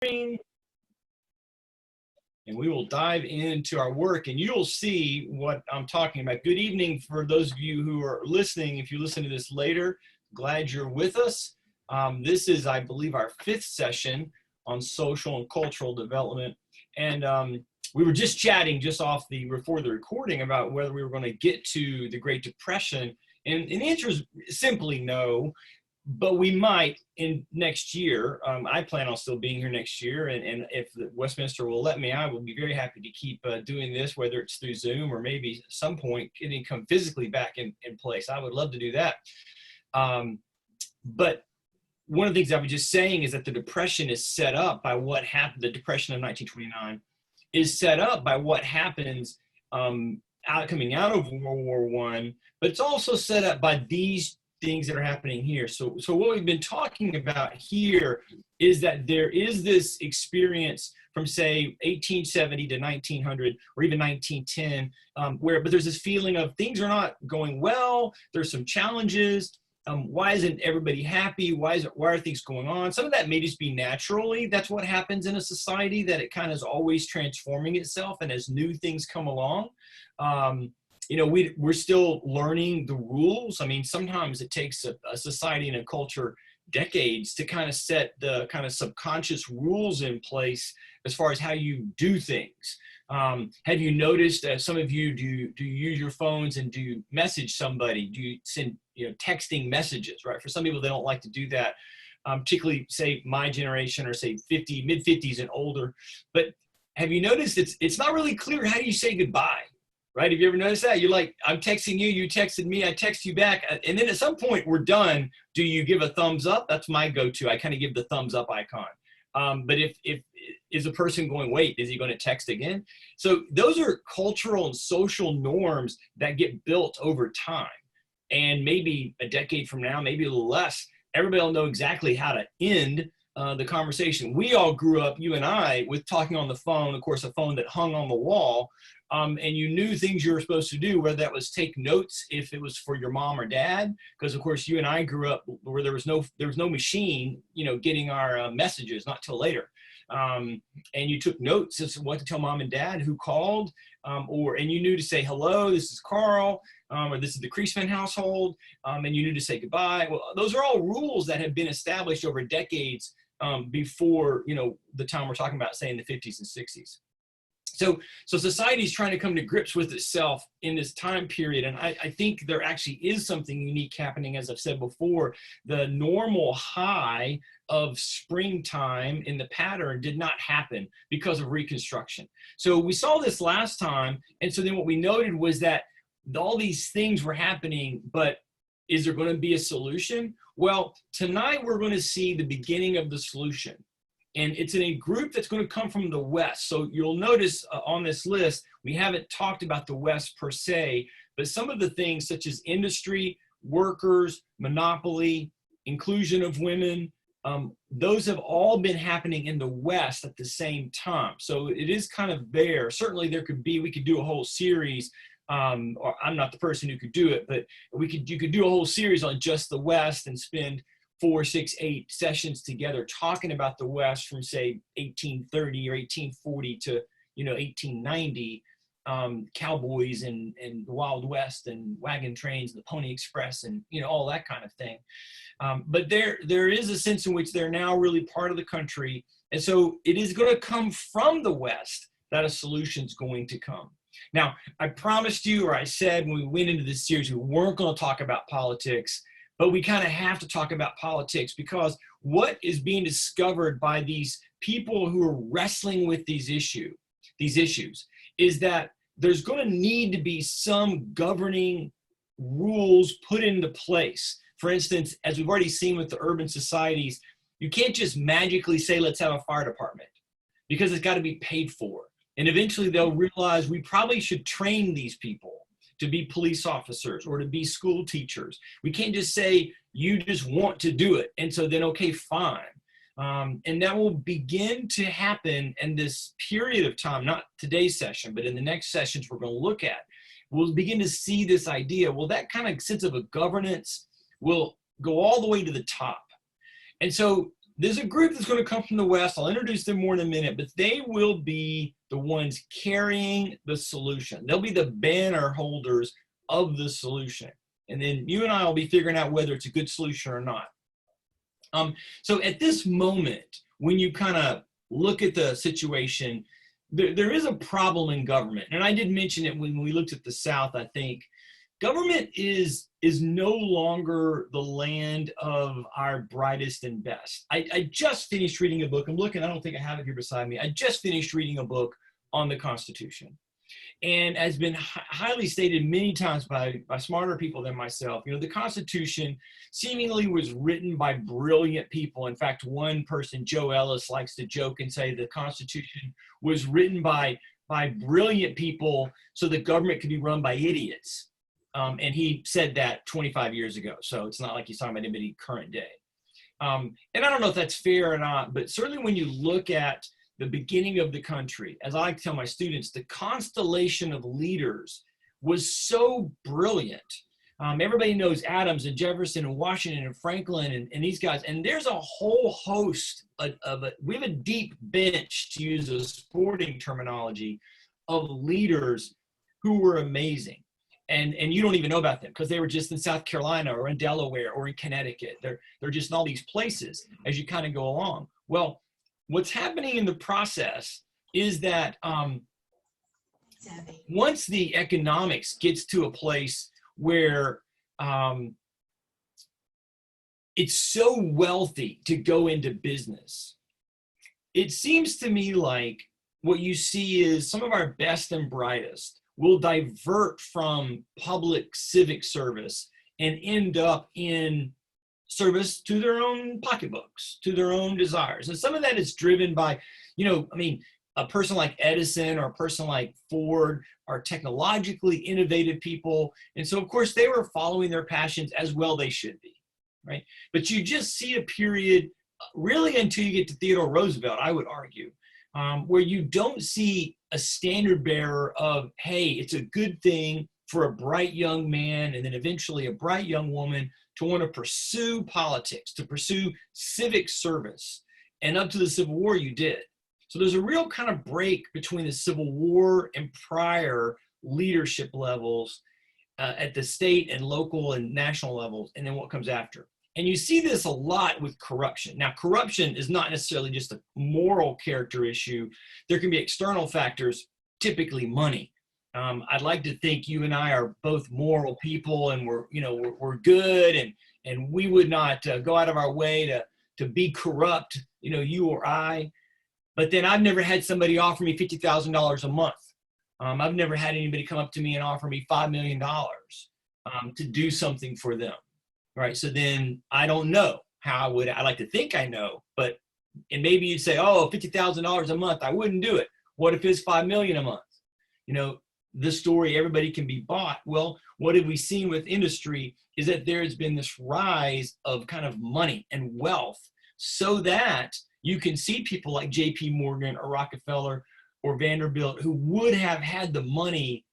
And we will dive into our work, and you'll see what I'm talking about. Good evening for those of you who are listening. If you listen to this later, glad you're with us. This is, I believe, our 5th session on social and cultural development. And we were just chatting before the recording about whether we were going to get to the Great Depression. And the answer is simply no. But we might in next year. I plan on still being here next year, and if Westminster will let me, I will be very happy to keep doing this, whether it's through Zoom or maybe at some point getting come physically back in place. I would love to do that. But one of the things I was just saying is that the Depression is set up by what happened. The Depression of 1929 is set up by what happens coming out of World War I, but it's also set up by these things that are happening here. So what we've been talking about here is that there is this experience from, say, 1870 to 1900 or even 1910, but there's this feeling of things are not going well. There's some challenges. Why isn't everybody happy? Why are things going on? Some of that may just be naturally. That's what happens in a society, that it kind of is always transforming itself, and as new things come along, we're still learning the rules. I mean, sometimes it takes a society and a culture decades to kind of set the kind of subconscious rules in place as far as how you do things. Have you noticed that some of you, do you use your phones and do you message somebody? Do you send texting messages, right? For some people, they don't like to do that, particularly, say, my generation or, say, mid-50s and older. But have you noticed it's not really clear how you say goodbye? Right? Have you ever noticed that? You're like, I'm texting you, you texted me, I text you back. And then at some point we're done. Do you give a thumbs up? That's my go-to. I kind of give the thumbs up icon. But if is a person going, wait, is he going to text again? So those are cultural and social norms that get built over time. And maybe a decade from now, maybe a little less, everybody will know exactly how to end the conversation. We all grew up, you and I, with talking on the phone, of course, a phone that hung on the wall. And you knew things you were supposed to do, whether that was take notes if it was for your mom or dad, because of course you and I grew up where there was no machine, getting our messages, not till later. And you took notes as to what to tell mom and dad who called, and you knew to say, hello, this is Carl, or this is the Creasman household, and you knew to say goodbye. Well, those are all rules that have been established over decades before, the time we're talking about, say, in the 50s and 60s. So society is trying to come to grips with itself in this time period. And I think there actually is something unique happening, as I've said before. The normal high of springtime in the pattern did not happen because of Reconstruction. So we saw this last time. And so then what we noted was that all these things were happening, but is there going to be a solution? Well, tonight we're going to see the beginning of the solution. And it's in a group that's going to come from the West. So you'll notice on this list, we haven't talked about the West per se, but some of the things such as industry, workers, monopoly, inclusion of women, those have all been happening in the West at the same time. So it is kind of there. Certainly we could do a whole series, or I'm not the person who could do it, but you could do a whole series on just the West and spend 4, 6, 8 sessions together talking about the West from, say, 1830 or 1840 to 1890, cowboys and the Wild West and wagon trains, the Pony Express, and all that kind of thing. But there is a sense in which they're now really part of the country, and so it is going to come from the West that a solution is going to come. Now, I promised you, or I said when we went into this series, we weren't going to talk about politics. But we kind of have to talk about politics, because what is being discovered by these people who are wrestling with these issues is that there's going to need to be some governing rules put into place. For instance, as we've already seen with the urban societies, you can't just magically say, let's have a fire department, because it's got to be paid for. And eventually they'll realize we probably should train these people to be police officers or to be school teachers. We can't just say, you just want to do it. And so then, okay, fine. And that will begin to happen in this period of time, not today's session, but in the next sessions we're going to look at. We'll begin to see this idea. Well, that kind of sense of a governance will go all the way to the top. And so there's a group that's going to come from the West. I'll introduce them more in a minute, but they will be the ones carrying the solution. They'll be the banner holders of the solution. And then you and I will be figuring out whether it's a good solution or not. So at this moment, when you kind of look at the situation, there is a problem in government. And I did mention it when we looked at the South, I think. Government is no longer the land of our brightest and best. I just finished reading a book. I'm looking, I don't think I have it here beside me. I just finished reading a book on the Constitution. And has been highly stated many times by smarter people than myself. You know, the Constitution seemingly was written by brilliant people. In fact, one person, Joe Ellis, likes to joke and say the Constitution was written by brilliant people so the government could be run by idiots. And he said that 25 years ago. So it's not like he's talking about anybody current day. And I don't know if that's fair or not, but certainly when you look at the beginning of the country, as I like to tell my students, the constellation of leaders was so brilliant. Everybody knows Adams and Jefferson and Washington and Franklin and these guys. And there's a whole host we have a deep bench, to use a sporting terminology, of leaders who were amazing. And you don't even know about them because they were just in South Carolina or in Delaware or in Connecticut. They're just in all these places as you kind of go along. Well, what's happening in the process is that once the economics gets to a place where it's so wealthy to go into business, it seems to me like what you see is some of our best and brightest will divert from public civic service and end up in service to their own pocketbooks, to their own desires. And some of that is driven by, you know, I mean, a person like Edison or a person like Ford are technologically innovative people. And so, of course, they were following their passions as well they should be, right? But you just see a period, really until you get to Theodore Roosevelt, I would argue, where you don't see a standard bearer of, hey, it's a good thing for a bright young man and then eventually a bright young woman to want to pursue politics, to pursue civic service. And up to the Civil War, you did. So there's a real kind of break between the Civil War and prior leadership levels at the state and local and national levels, and then what comes after. And you see this a lot with corruption. Now, corruption is not necessarily just a moral character issue. There can be external factors, typically money. I'd like to think you and I are both moral people, and we're good, and we would not go out of our way to be corrupt, you or I. But then I've never had somebody offer me $50,000 a month. I've never had anybody come up to me and offer me $5 million to do something for them. Right. So then I don't know how I like to think I know, and maybe you'd say, oh, $50,000 a month, I wouldn't do it. What if it's $5 million a month? This story, everybody can be bought. Well, what have we seen with industry is that there has been this rise of kind of money and wealth so that you can see people like JP Morgan or Rockefeller or Vanderbilt who would have had the money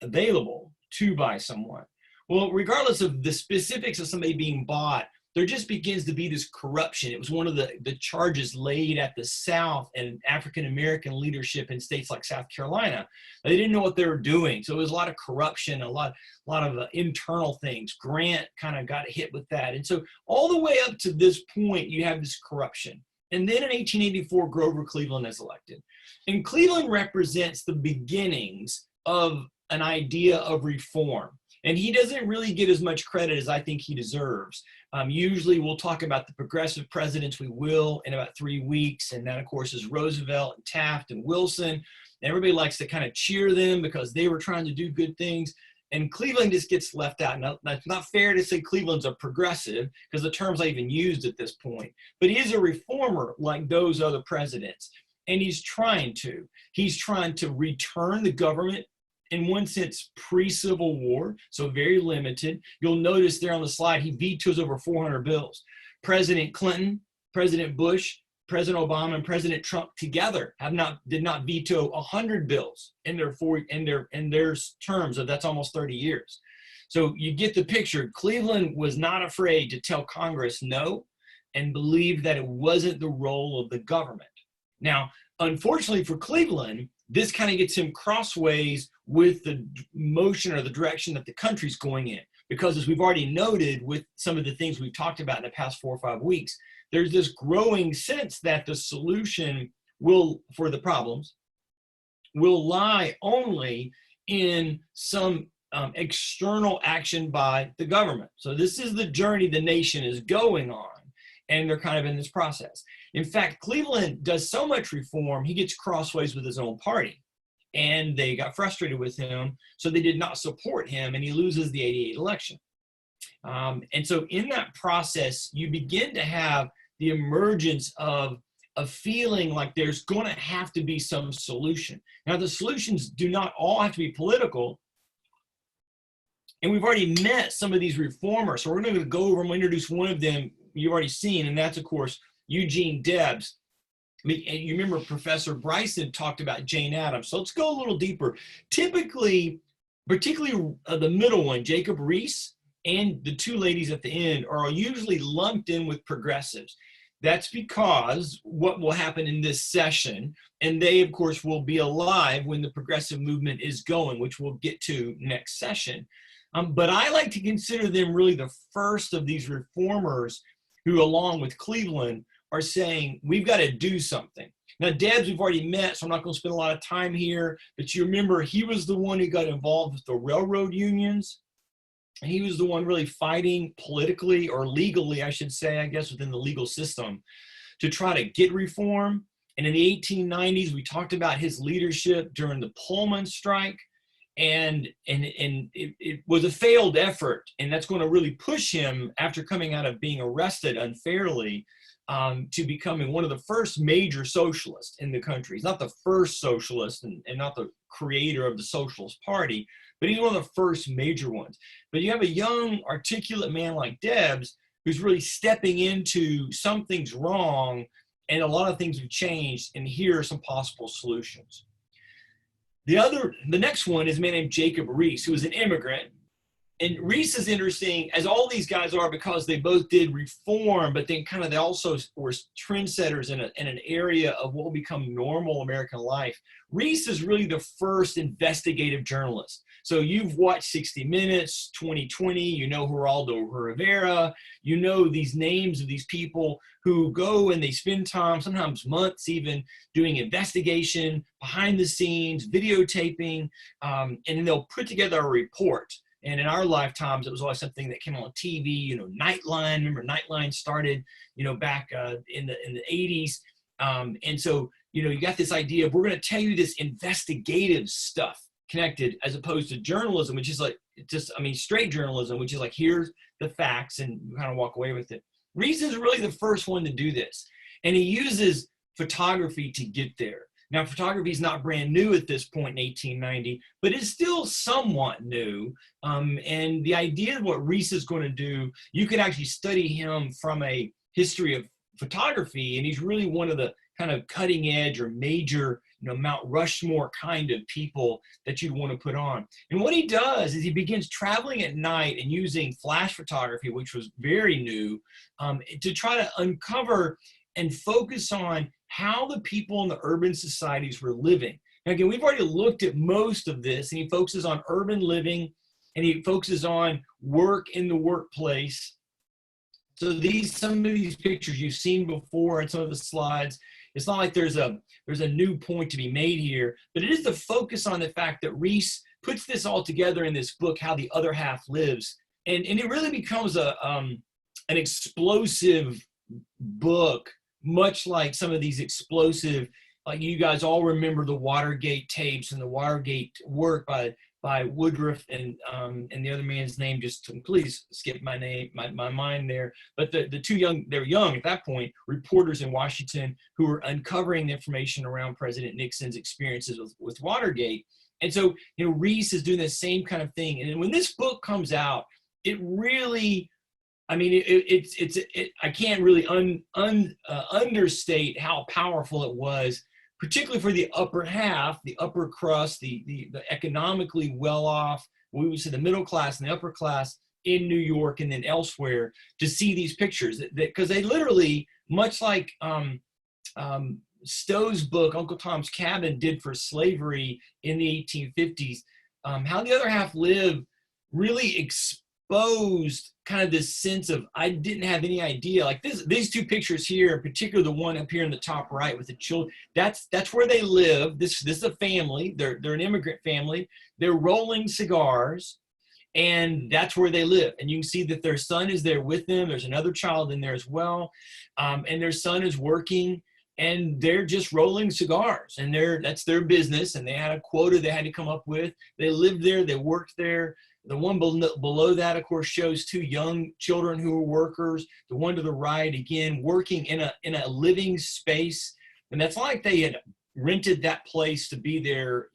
available to buy someone. Well, regardless of the specifics of somebody being bought, there just begins to be this corruption. It was one of the charges laid at the South and African-American leadership in states like South Carolina. They didn't know what they were doing. So it was a lot of corruption, a lot of internal things. Grant kind of got hit with that. And so all the way up to this point, you have this corruption. And then in 1884, Grover Cleveland is elected. And Cleveland represents the beginnings of an idea of reform. And he doesn't really get as much credit as I think he deserves. Usually we'll talk about the progressive presidents. We will in about 3 weeks. And that, of course, is Roosevelt and Taft and Wilson. And everybody likes to kind of cheer them because they were trying to do good things. And Cleveland just gets left out. Now, it's not fair to say Cleveland's a progressive because the term's not even used at this point. But he is a reformer like those other presidents. And he's trying to. He's trying to return the government, in one sense, pre-Civil War, so very limited. You'll notice there on the slide, he vetoes over 400 bills. President Clinton, President Bush, President Obama, and President Trump together did not veto 100 bills in their terms of that's almost 30 years. So you get the picture. Cleveland was not afraid to tell Congress no, and believed that it wasn't the role of the government. Now, unfortunately for Cleveland, this kind of gets him crossways with the motion or the direction that the country's going in. Because as we've already noted with some of the things we've talked about in the past 4 or 5 weeks, there's this growing sense that the solution for the problems will lie only in some external action by the government. So this is the journey the nation is going on, and they're kind of in this process. In fact, Cleveland does so much reform, he gets crossways with his own party. And they got frustrated with him, so they did not support him, and he loses the '88 election. And so in that process, you begin to have the emergence of a feeling like there's going to have to be some solution. Now, the solutions do not all have to be political, and we've already met some of these reformers. So we're going to go over and introduce one of them you've already seen, and that's, of course, Eugene Debs. I mean, and you remember Professor Bryson talked about Jane Addams. So let's go a little deeper. Typically, particularly the middle one, Jacob Riis, and the two ladies at the end are usually lumped in with progressives. That's because what will happen in this session, and they, of course, will be alive when the progressive movement is going, which we'll get to next session. But I like to consider them really the first of these reformers who, along with Cleveland, are saying, we've got to do something. Now, Debs, we've already met, so I'm not going to spend a lot of time here, but you remember he was the one who got involved with the railroad unions, and he was the one really fighting politically, or legally, I should say, I guess, within the legal system, to try to get reform. And in the 1890s, we talked about his leadership during the Pullman strike, and it was a failed effort, and that's going to really push him, after coming out of being arrested unfairly, to becoming one of the first major socialists in the country. He's not the first socialist and not the creator of the Socialist Party, but he's one of the first major ones. But you have a young, articulate man like Debs who's really stepping into something's wrong and a lot of things have changed, and here are some possible solutions. The next one is a man named Jacob Riis, who was an immigrant. And Riis is interesting, as all these guys are, because they both did reform, but then kind of they also were trendsetters in an area of what will become normal American life. Riis is really the first investigative journalist. So you've watched 60 Minutes, 2020, you know Geraldo Rivera, you know these names of these people who go and they spend time, sometimes months even, doing investigation, behind the scenes, videotaping, and then they'll put together a report. And in our lifetimes, it was always something that came on TV, you know, Nightline. Remember, Nightline started, you know, back in the 80s. And so, you know, you got this idea of, we're going to tell you this investigative stuff connected, as opposed to journalism, which is like, straight journalism, which is like, here's the facts, and you kind of walk away with it. Riis is really the first one to do this. And he uses photography to get there. Now, photography is not brand new at this point in 1890, but it's still somewhat new. And the idea of what Riis is going to do, you could actually study him from a history of photography, and he's really one of the kind of cutting edge or major, you know, Mount Rushmore kind of people that you'd want to put on. And what he does is he begins traveling at night and using flash photography, which was very new, to try to uncover and focus on how the people in the urban societies were living. Now, again, we've already looked at most of this, and he focuses on urban living, and he focuses on work in the workplace. So some of these pictures you've seen before in some of the slides. It's not like there's a new point to be made here, but it is the focus on the fact that Riis puts this all together in this book, How the Other Half Lives. And it really becomes an explosive book, much like some of these explosive, like you guys all remember the Watergate tapes and the Watergate work by Woodruff and the other man's name, just completely skipped my mind there. But the two young, they were young at that point, reporters in Washington who were uncovering the information around President Nixon's experiences with Watergate. And so, you know, Riis is doing the same kind of thing. And when this book comes out, it really, I mean, I can't really understate how powerful it was, particularly for the upper half, the upper crust, the economically well-off, we would say the middle class and the upper class in New York and then elsewhere to see these pictures, because they literally, much like Stowe's book, Uncle Tom's Cabin, did for slavery in the 1850s, How the Other Half Lived really exposed kind of this sense of, I didn't have any idea. Like these two pictures here, in particular the one up here in the top right with the children, that's where they live. This is a family. They're an immigrant family. They're rolling cigars, and that's where they live. And you can see that their son is there with them. There's another child in there as well, and their son is working, and they're just rolling cigars, and that's their business, and they had a quota they had to come up with. They lived there, they worked there. The one below that, of course, shows two young children who were workers. The one to the right, again, working in a living space, and that's like they had rented that place to be their,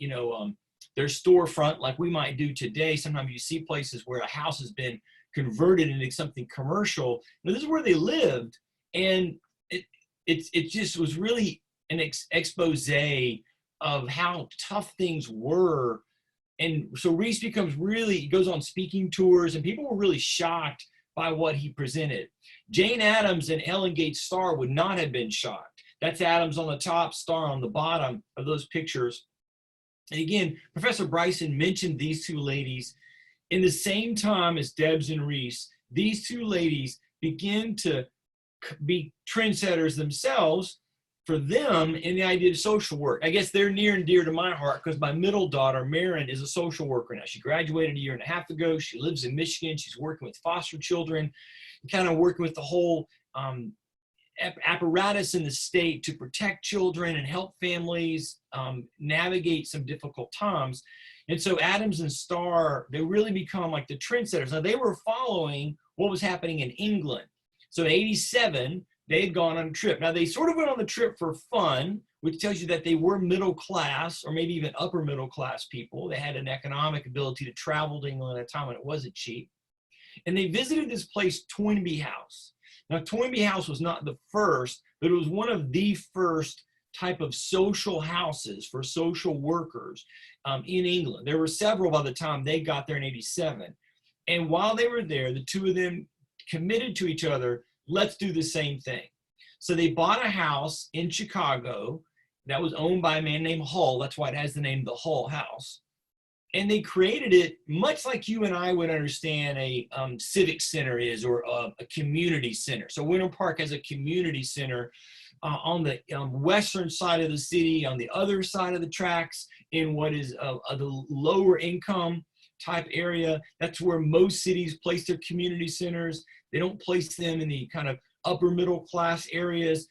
their storefront, like we might do today. Sometimes you see places where a house has been converted into something commercial. Now, this is where they lived, and it just was really an expose of how tough things were. And so Reese he goes on speaking tours, and people were really shocked by what he presented. Jane Addams and Ellen Gates Starr would not have been shocked. That's Addams on the top, Starr on the bottom of those pictures. And again, Professor Bryson mentioned these two ladies in the same time as Debs and Reese. These two ladies begin to be trendsetters themselves for them in the idea of social work. I guess they're near and dear to my heart because my middle daughter, Marin, is a social worker now. She graduated a year and a half ago. She lives in Michigan. She's working with foster children, kind of working with the whole apparatus in the state to protect children and help families navigate some difficult times. And so Addams and Starr, they really become like the trendsetters. Now, they were following what was happening in England. So in 87, they had gone on a trip. Now, they sort of went on the trip for fun, which tells you that they were middle class or maybe even upper middle class people. They had an economic ability to travel to England at a time when it wasn't cheap. And they visited this place, Toynbee House. Now, Toynbee House was not the first, but it was one of the first type of social houses for social workers in England. There were several by the time they got there in 87. And while they were there, the two of them committed to each other, let's do the same thing. So they bought a house in Chicago that was owned by a man named Hull. That's why it has the name the Hull House. And they created it much like you and I would understand a civic center is, or a community center. So Winter Park has a community center on the western side of the city, on the other side of the tracks, in what is the lower income type area. That's where most cities place their community centers. They don't place them in the kind of upper middle class areas.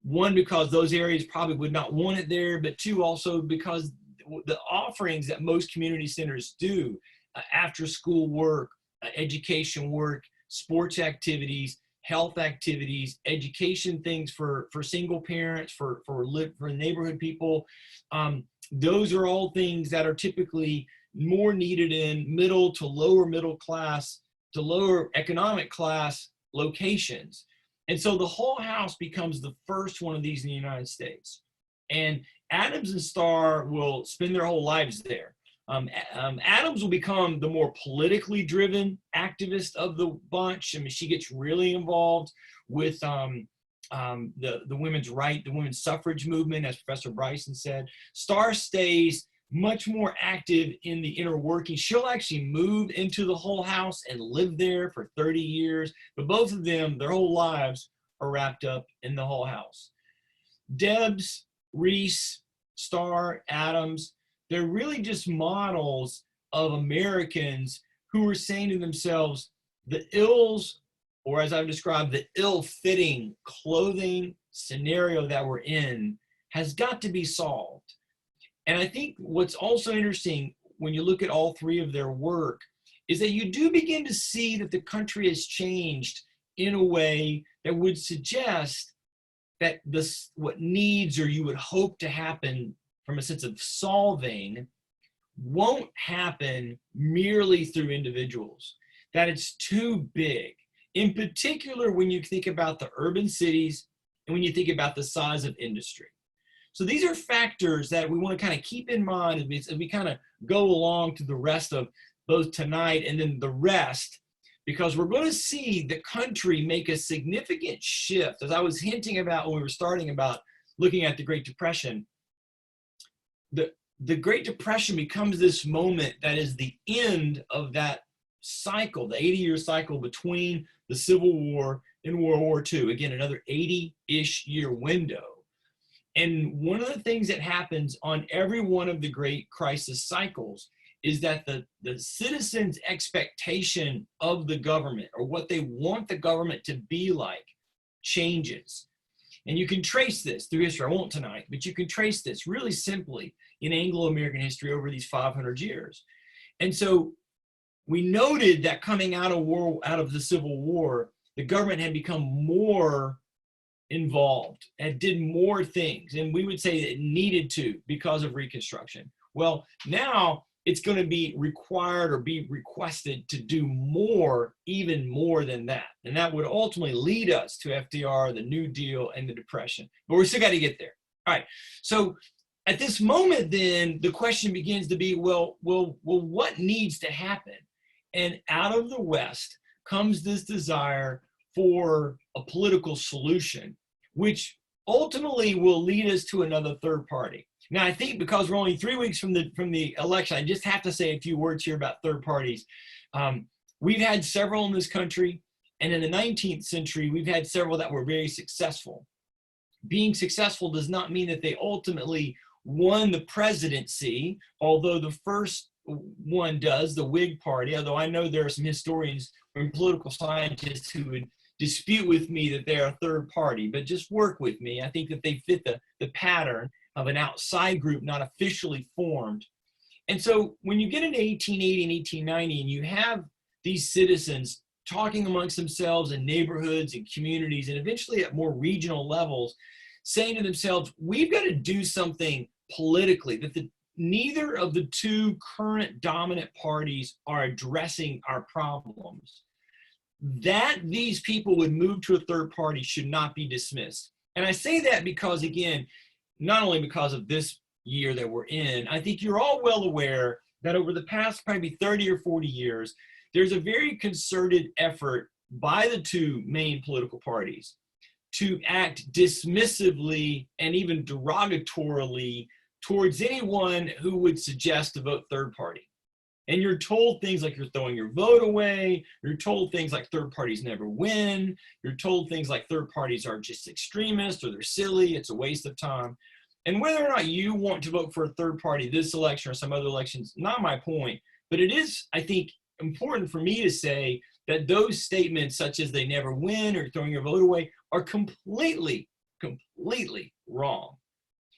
One, because those areas probably would not want it there, but two, also because the offerings that most community centers do, after school work, education work, sports activities, health activities, education things for single parents, for neighborhood people, those are all things that are typically more needed in middle to lower middle class to lower economic class locations. And so the Hull House becomes the first one of these in the United States. And Addams and Starr will spend their whole lives there. Addams will become the more politically driven activist of the bunch. I mean, she gets really involved with the women's right, the women's suffrage movement, as Professor Bryson said. Starr stays much more active in the inner workings. She'll actually move into the Hull House and live there for 30 years. But both of them, their whole lives are wrapped up in the Hull House. Debs, Reese, Starr, Addams, they're really just models of Americans who are saying to themselves, the ills, or as I've described, the ill-fitting clothing scenario that we're in has got to be solved. And I think what's also interesting when you look at all three of their work is that you do begin to see that the country has changed in a way that would suggest that what needs or you would hope to happen from a sense of solving won't happen merely through individuals, that it's too big. In particular, when you think about the urban cities and when you think about the size of industry. So these are factors that we want to kind of keep in mind as we kind of go along to the rest of both tonight and then the rest. because we're going to see the country make a significant shift. As I was hinting about when we were starting about looking at the Great Depression, the Great Depression becomes this moment that is the end of that cycle, the 80-year cycle between the Civil War and World War II. Again, another 80-ish year window. And one of the things that happens on every one of the great crisis cycles is that the citizens' expectation of the government, or what they want the government to be like, changes. And you can trace this through history. I won't tonight, but you can trace this really simply in Anglo-American history over these 500 years. And so we noted that coming out of the Civil War, the government had become more involved and did more things. And we would say it needed to because of Reconstruction. Well, now it's going to be required or be requested to do more, even more than that. And that would ultimately lead us to FDR, the New Deal, and the Depression. But we're still got to get there. All right. So at this moment, then, the question begins to be, well, what needs to happen? And out of the West comes this desire for a political solution, which ultimately will lead us to another third party. Now, I think because we're only 3 weeks from the election, I just have to say a few words here about third parties. We've had several in this country, and in the 19th century, we've had several that were very successful. Being successful does not mean that they ultimately won the presidency, although the first one does, the Whig Party, although I know there are some historians and political scientists who would dispute with me that they're a third party, but just work with me. I think that they fit the pattern of an outside group, not officially formed. And so when you get into 1880 and 1890 and you have these citizens talking amongst themselves in neighborhoods and communities and eventually at more regional levels, saying to themselves, we've got to do something politically, that neither of the two current dominant parties are addressing our problems, that these people would move to a third party should not be dismissed. And I say that because, again, not only because of this year that we're in, I think you're all well aware that over the past probably 30 or 40 years, there's a very concerted effort by the two main political parties to act dismissively and even derogatorily towards anyone who would suggest to vote third party. And you're told things like you're throwing your vote away. You're told things like third parties never win. You're told things like third parties are just extremists or they're silly. It's a waste of time. And whether or not you want to vote for a third party this election or some other elections, not my point. But it is, I think, important for me to say that those statements, such as they never win or throwing your vote away, are completely wrong.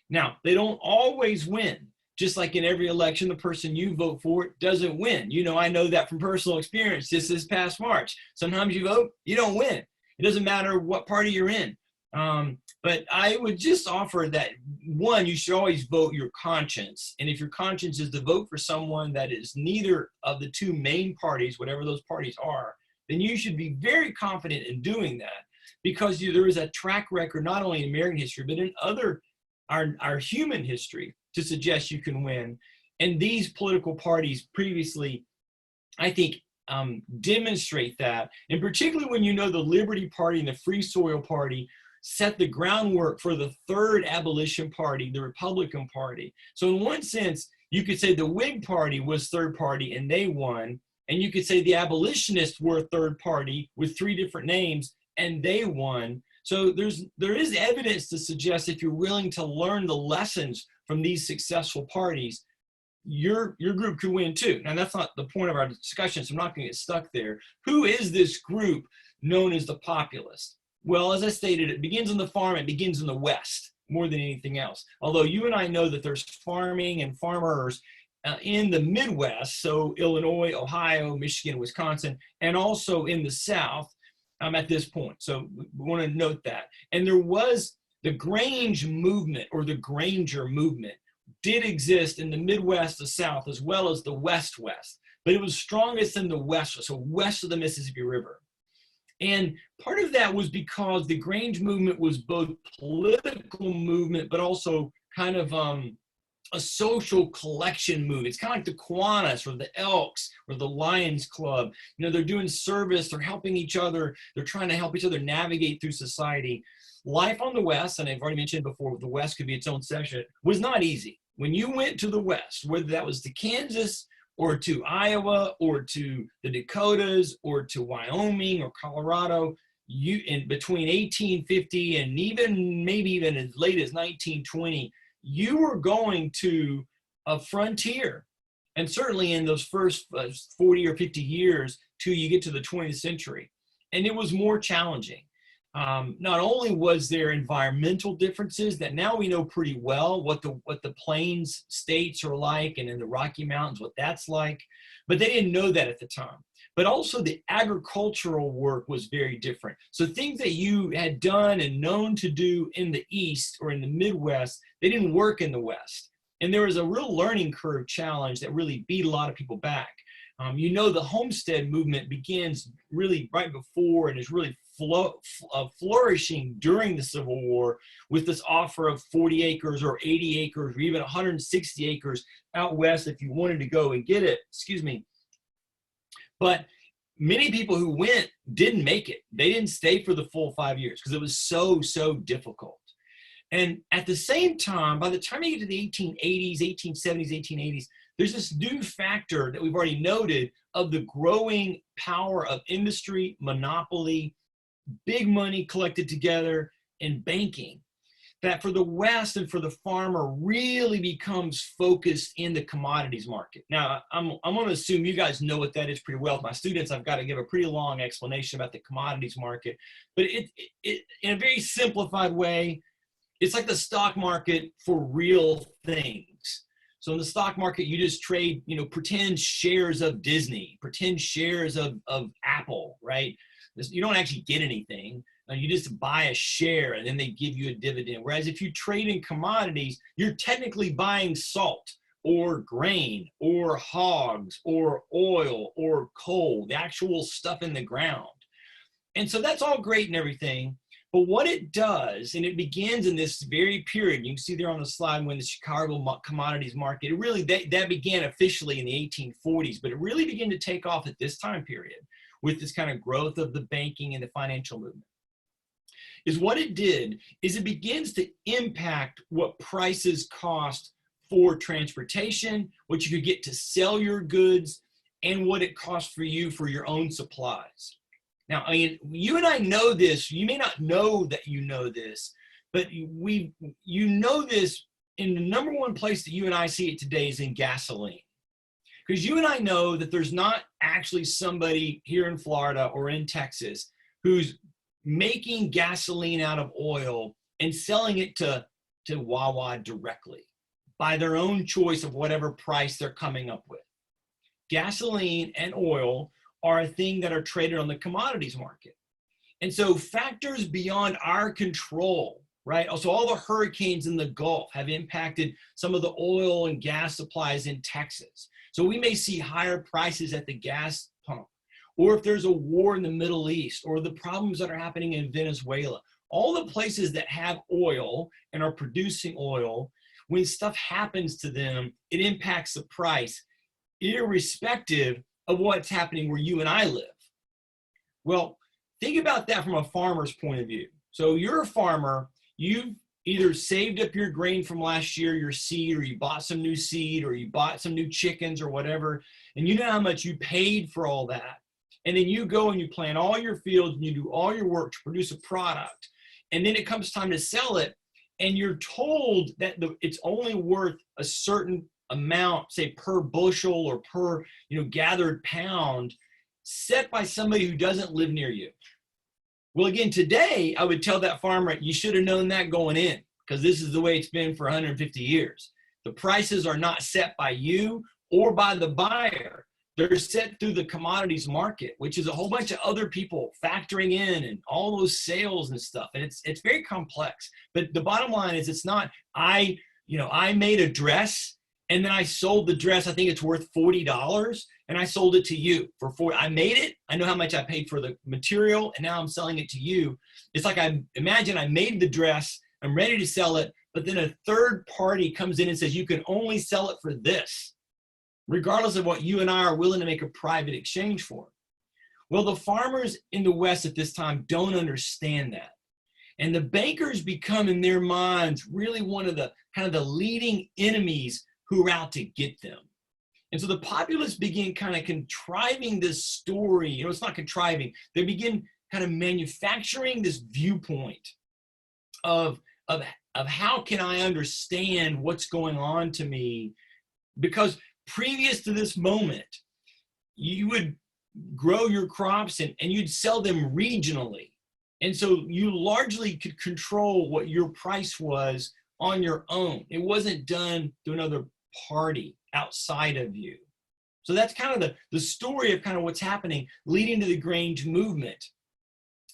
Now, they don't always win. Just like in every election, the person you vote for doesn't win. You know, I know that from personal experience just this past March. Sometimes you vote, you don't win. It doesn't matter what party you're in. But I would just offer that, one, you should always vote your conscience. And if your conscience is to vote for someone that is neither of the two main parties, whatever those parties are, then you should be very confident in doing that, because there is a track record, not only in American history, but in our human history, to suggest you can win. And these political parties previously, I think, demonstrate that. And particularly when you know the Liberty Party and the Free Soil Party set the groundwork for the third abolition party, the Republican Party. So in one sense, you could say the Whig Party was third party and they won. And you could say the abolitionists were third party with 3 different names and they won. So there is evidence to suggest if you're willing to learn the lessons from these successful parties, your group could win too. Now, that's not the point of our discussion, so I'm not going to get stuck there. Who is this group known as the Populists? Well, as I stated, it begins on the farm. It begins in the West more than anything else. Although you and I know that there's farming and farmers in the Midwest, so Illinois, Ohio, Michigan, Wisconsin, and also in the South at this point. So we want to note that. And there was the Grange movement, or the Granger movement, did exist in the Midwest, the South, as well as the West, but it was strongest in the West, so west of the Mississippi River. And part of that was because the Grange movement was both political movement, but also kind of a social collection movement. It's kind of like the Kiwanis or the Elks or the Lions Club. You know, they're doing service, they're helping each other, they're trying to help each other navigate through society. Life on the West, and I've already mentioned before, the West could be its own section, was not easy. When you went to the West, whether that was to Kansas or to Iowa or to the Dakotas or to Wyoming or Colorado, you in between 1850 and maybe even as late as 1920, you were going to a frontier. And certainly in those first 40 or 50 years till you get to the 20th century. And it was more challenging. Not only was there environmental differences that now we know pretty well what the plains states are like, and in the Rocky Mountains what that's like, but they didn't know that at the time. But also the agricultural work was very different. So things that you had done and known to do in the East or in the Midwest, they didn't work in the West. And there was a real learning curve challenge that really beat a lot of people back. You know, the Homestead Movement begins really right before and is really flourishing during the Civil War with this offer of 40 acres or 80 acres or even 160 acres out west if you wanted to go and get it, excuse me. But many people who went didn't make it. They didn't stay for the full 5 years because it was so difficult. And at the same time, by the time you get to the 1880s, 1870s, 1880s, there's this new factor that we've already noted of the growing power of industry, monopoly, big money collected together, and banking. That for the West and for the farmer really becomes focused in the commodities market. Now, I'm going to assume you guys know what that is pretty well. My students, I've got to give a pretty long explanation about the commodities market. But it in a very simplified way, it's like the stock market for real things. So in the stock market, you just trade, you know, pretend shares of Disney, pretend shares of Apple, right? You don't actually get anything. You just buy a share and then they give you a dividend. Whereas if you trade in commodities, you're technically buying salt or grain or hogs or oil or coal, the actual stuff in the ground. And so that's all great and everything. But what it does, and it begins in this very period, you can see there on the slide when the Chicago commodities market, it really, that began officially in the 1840s, but it really began to take off at this time period with this kind of growth of the banking and the financial movement. Is what it did is it begins to impact what prices cost for transportation, what you could get to sell your goods, and what it costs for you for your own supplies. Now, I mean, you and I know this. You may not know that you know this, but you know this in the number one place that you and I see it today is in gasoline. Because you and I know that there's not actually somebody here in Florida or in Texas who's making gasoline out of oil and selling it to Wawa directly by their own choice of whatever price they're coming up with. Gasoline and oil are a thing that are traded on the commodities market. And so factors beyond our control, right? Also, all the hurricanes in the Gulf have impacted some of the oil and gas supplies in Texas. So we may see higher prices at the gas pump, or if there's a war in the Middle East, or the problems that are happening in Venezuela. All the places that have oil and are producing oil, when stuff happens to them, it impacts the price, irrespective of what's happening where you and I live. Well, think about that from a farmer's point of view. So you're a farmer, you've either saved up your grain from last year, your seed, or you bought some new seed, or you bought some new chickens or whatever, and you know how much you paid for all that. And then you go and you plant all your fields and you do all your work to produce a product. And then it comes time to sell it, and you're told that it's only worth a certain amount, say per bushel or per gathered pound, set by somebody who doesn't live near you. Well, again, today I would tell that farmer, you should have known that going in, because this is the way it's been for 150 years. The prices are not set by you or by the buyer. They're set through the commodities market, which is a whole bunch of other people factoring in and all those sales and stuff. And it's very complex. But the bottom line is, it's not, I made a dress and then I sold the dress. I think it's worth $40, and I sold it to you for $40. I made it. I know how much I paid for the material, and now I'm selling it to you. It's like, imagine I made the dress. I'm ready to sell it, but then a third party comes in and says, you can only sell it for this, regardless of what you and I are willing to make a private exchange for. Well, the farmers in the West at this time don't understand that. And the bankers become, in their minds, really one of the kind of the leading enemies who are out to get them. And so the populists begin kind of contriving this story. It's not contriving. They begin kind of manufacturing this viewpoint of how can I understand what's going on to me? Because previous to this moment, you would grow your crops and you'd sell them regionally. And so you largely could control what your price was on your own. It wasn't done through another party outside of you. So that's kind of the story of kind of what's happening leading to the Grange movement.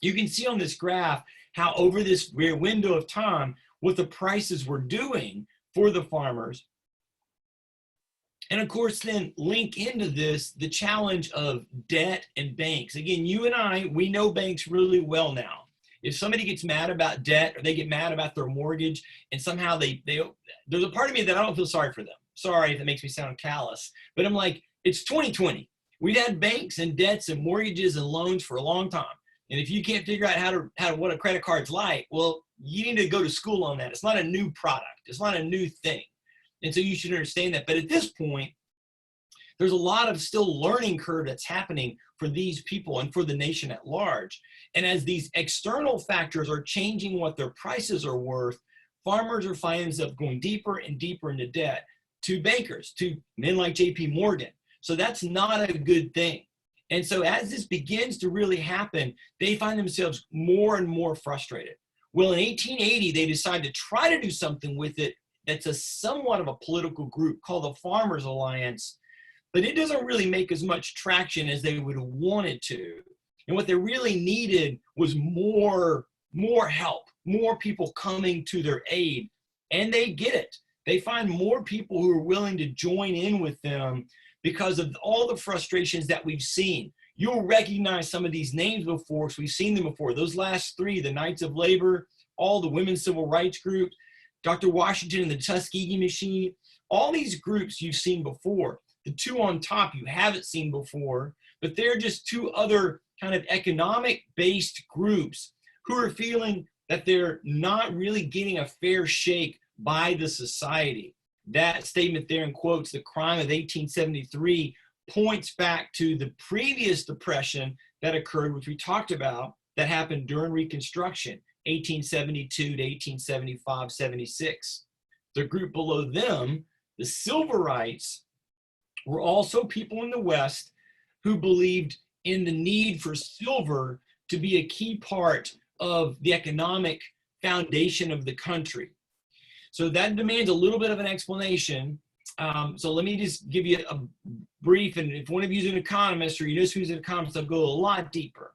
You can see on this graph how over this window of time, what the prices were doing for the farmers. And of course, then link into this the challenge of debt and banks. Again, you and I, we know banks really well now. If somebody gets mad about debt or they get mad about their mortgage and somehow there's a part of me that I don't feel sorry for them. Sorry if it makes me sound callous, but I'm like, it's 2020. We've had banks and debts and mortgages and loans for a long time. And if you can't figure out how to what a credit card's like, well, you need to go to school on that. It's not a new product. It's not a new thing. And so you should understand that. But at this point, there's a lot of still learning curve that's happening for these people and for the nation at large. And as these external factors are changing what their prices are worth, farmers are finding themselves going deeper and deeper into debt to bankers, to men like J.P. Morgan. So that's not a good thing. And so as this begins to really happen, they find themselves more and more frustrated. Well, in 1880, they decide to try to do something with it that's a somewhat of a political group called the Farmers Alliance, but it doesn't really make as much traction as they would have wanted to. And what they really needed was more help, more people coming to their aid. And they get it. They find more people who are willing to join in with them because of all the frustrations that we've seen. You'll recognize some of these names before, because we've seen them before. Those last three, the Knights of Labor, all the women's civil rights groups, Dr. Washington and the Tuskegee Machine, all these groups you've seen before. The two on top you haven't seen before, but they're just two other kind of economic-based groups who are feeling that they're not really getting a fair shake by the society. That statement there in quotes, the crime of 1873, points back to the previous depression that occurred, which we talked about, that happened during Reconstruction, 1872 to 1875, 76. The group below them, the Silverites, were also people in the West who believed in the need for silver to be a key part of the economic foundation of the country. So that demands a little bit of an explanation. So let me just give you a brief, and if one of you is an economist or you know who's an economist, I'll go a lot deeper.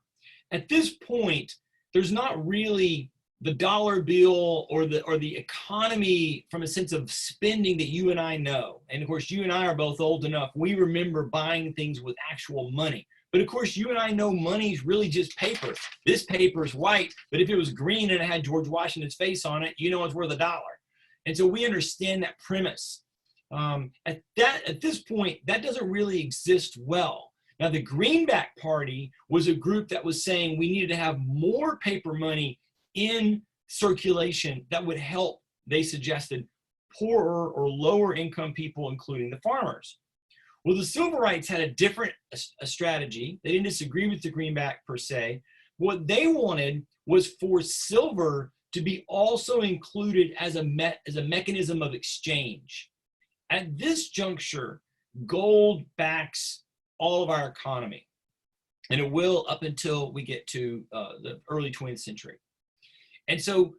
At this point, there's not really the dollar bill or the economy from a sense of spending that you and I know. And of course, you and I are both old enough. We remember buying things with actual money. But of course, you and I know money's really just paper. This paper is white, but if it was green and it had George Washington's face on it, you know it's worth $1. And so we understand that premise. At this point, that doesn't really exist well. Now, the Greenback Party was a group that was saying we needed to have more paper money in circulation that would help, they suggested, poorer or lower income people, including the farmers. Well, the Silverites had a different strategy. They didn't disagree with the Greenback per se. What they wanted was for silver to be also included as a mechanism of exchange. At this juncture, gold backs all of our economy, and it will up until we get to the early 20th century. And so,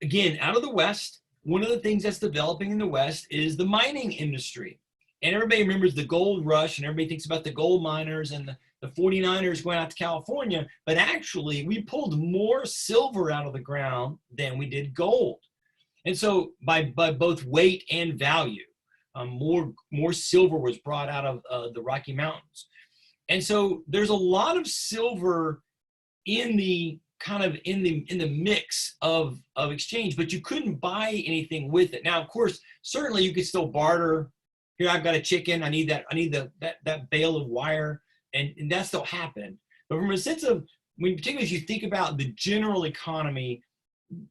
again, out of the West, one of the things that's developing in the West is the mining industry. And everybody remembers the gold rush, and everybody thinks about the gold miners and the 49ers going out to California. But actually, we pulled more silver out of the ground than we did gold. And so by both weight and value, more silver was brought out of the Rocky Mountains. And so there's a lot of silver in the kind of in the mix of exchange, but you couldn't buy anything with it. Now, of course, certainly you could still barter. Here, I've got a chicken. I need that bale of wire, and that still happened. But from a sense of, when particularly as you think about the general economy,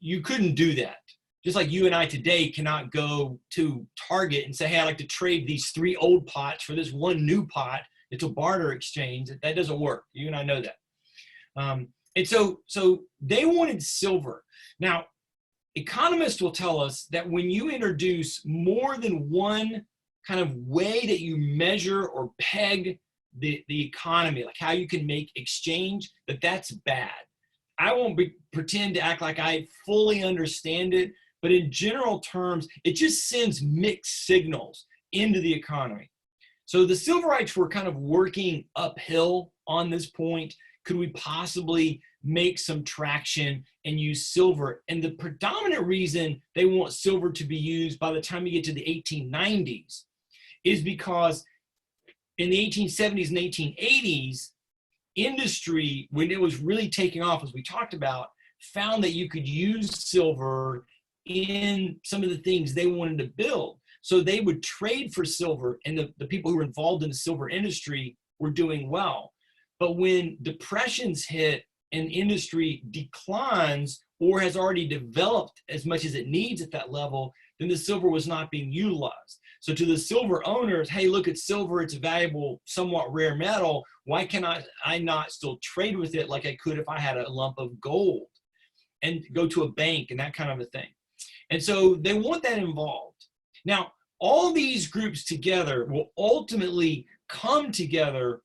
you couldn't do that. Just like you and I today cannot go to Target and say, hey, I'd like to trade these 3 old pots for this 1 new pot. It's a barter exchange. That doesn't work. You and I know that. And so they wanted silver. Now, economists will tell us that when you introduce more than one kind of way that you measure or peg the economy, like how you can make exchange, that's bad. I won't pretend to act like I fully understand it, but in general terms, it just sends mixed signals into the economy. So the Silverites were kind of working uphill on this point. Could we possibly make some traction and use silver? And the predominant reason they want silver to be used by the time you get to the 1890s is because in the 1870s and 1880s, industry, when it was really taking off, as we talked about, found that you could use silver in some of the things they wanted to build. So they would trade for silver, and the people who were involved in the silver industry were doing well. But when depressions hit and industry declines or has already developed as much as it needs at that level, then the silver was not being utilized. So to the silver owners, hey, look at silver, it's a valuable, somewhat rare metal. Why can I not still trade with it like I could if I had a lump of gold and go to a bank and that kind of a thing? And so they want that involved. Now, all these groups together will ultimately come together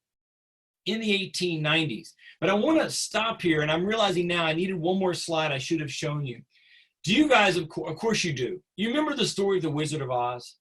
in the 1890s. But I want to stop here, and I'm realizing now I needed one more slide I should have shown you. Do you guys, of course you do, you remember the story of the Wizard of Oz?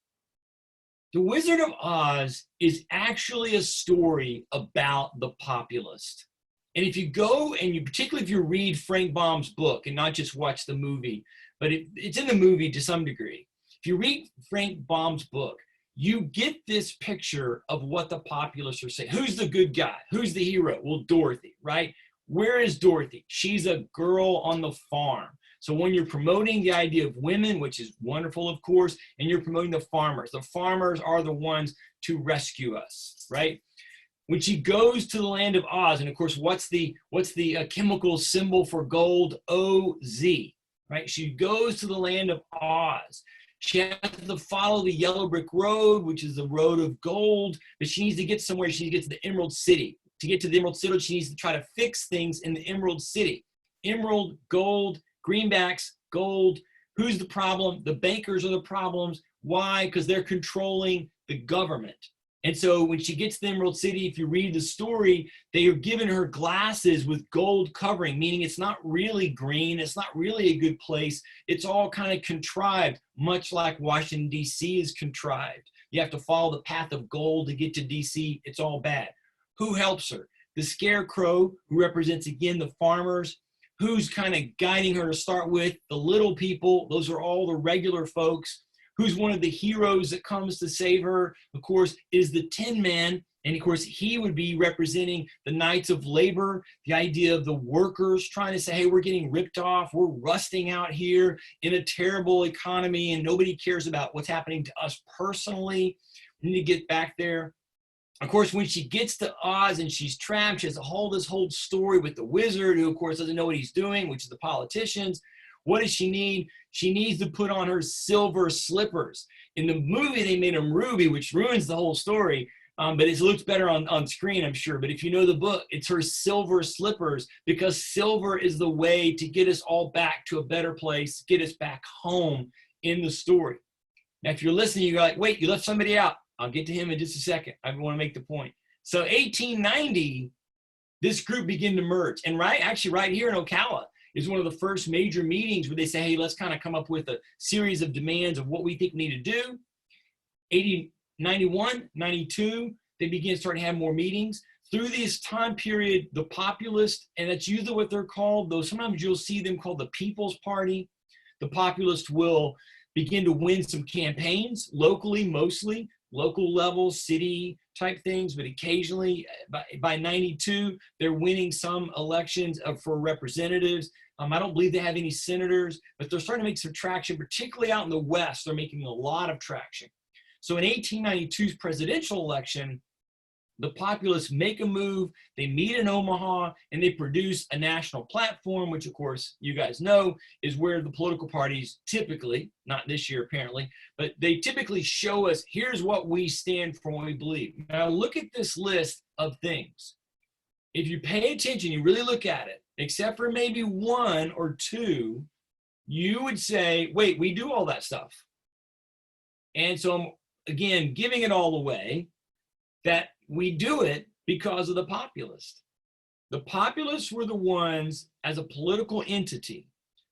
The Wizard of Oz is actually a story about the populist. And if you go and particularly if you read Frank Baum's book and not just watch the movie, but it's in the movie to some degree. If you read Frank Baum's book, you get this picture of what the populists are saying. Who's the good guy? Who's the hero? Well, Dorothy, right? Where is Dorothy? She's a girl on the farm. So when you're promoting the idea of women, which is wonderful, of course, and you're promoting the farmers are the ones to rescue us, right? When she goes to the land of Oz, and of course, what's the chemical symbol for gold? OZ, right? She goes to the land of Oz. She has to follow the yellow brick road, which is the road of gold, but she needs to get somewhere. She needs to get to the Emerald City. To get to the Emerald City, she needs to try to fix things in the Emerald City. Emerald, gold, greenbacks, gold. Who's the problem? The bankers are the problems. Why? Because they're controlling the government. And so when she gets to the Emerald City, if you read the story, they are giving her glasses with gold covering, meaning it's not really green. It's not really a good place. It's all kind of contrived, much like Washington, D.C. is contrived. You have to follow the path of gold to get to D.C. It's all bad. Who helps her? The Scarecrow, who represents, again, the farmers. Who's kind of guiding her to start with? The little people. Those are all the regular folks. Who's one of the heroes that comes to save her, of course, is the Tin Man. And of course, he would be representing the Knights of Labor, the idea of the workers trying to say, hey, we're getting ripped off. We're rusting out here in a terrible economy, and nobody cares about what's happening to us personally. We need to get back there. Of course, when she gets to Oz and she's trapped, she has this whole story with the wizard, who, of course, doesn't know what he's doing, which is the politicians. What does she need? She needs to put on her silver slippers. In the movie, they made them ruby, which ruins the whole story, but it looks better on screen, I'm sure. But if you know the book, it's her silver slippers, because silver is the way to get us all back to a better place, get us back home in the story. Now, if you're listening, you're like, wait, you left somebody out. I'll get to him in just a second. I want to make the point. So 1890, this group began to merge. And right here in Ocala is one of the first major meetings where they say, hey, let's kind of come up with a series of demands of what we think we need to do. 91, 92, they begin starting to have more meetings. Through this time period, the Populist, and that's usually what they're called, though sometimes you'll see them called the People's Party. The Populist will begin to win some campaigns, locally mostly, local level, city type things, but occasionally by 92, they're winning some elections for representatives. I don't believe they have any senators, but they're starting to make some traction, particularly out in the West. They're making a lot of traction. So in 1892's presidential election, the Populists make a move, they meet in Omaha, and they produce a national platform, which of course you guys know is where the political parties typically, not this year apparently, but they typically show us, here's what we stand for, what we believe. Now look at this list of things. If you pay attention, you really look at it, except for maybe one or two, you would say, wait, we do all that stuff. And so I'm, again, giving it all away, that we do it because of the Populists. The Populists were the ones, as a political entity,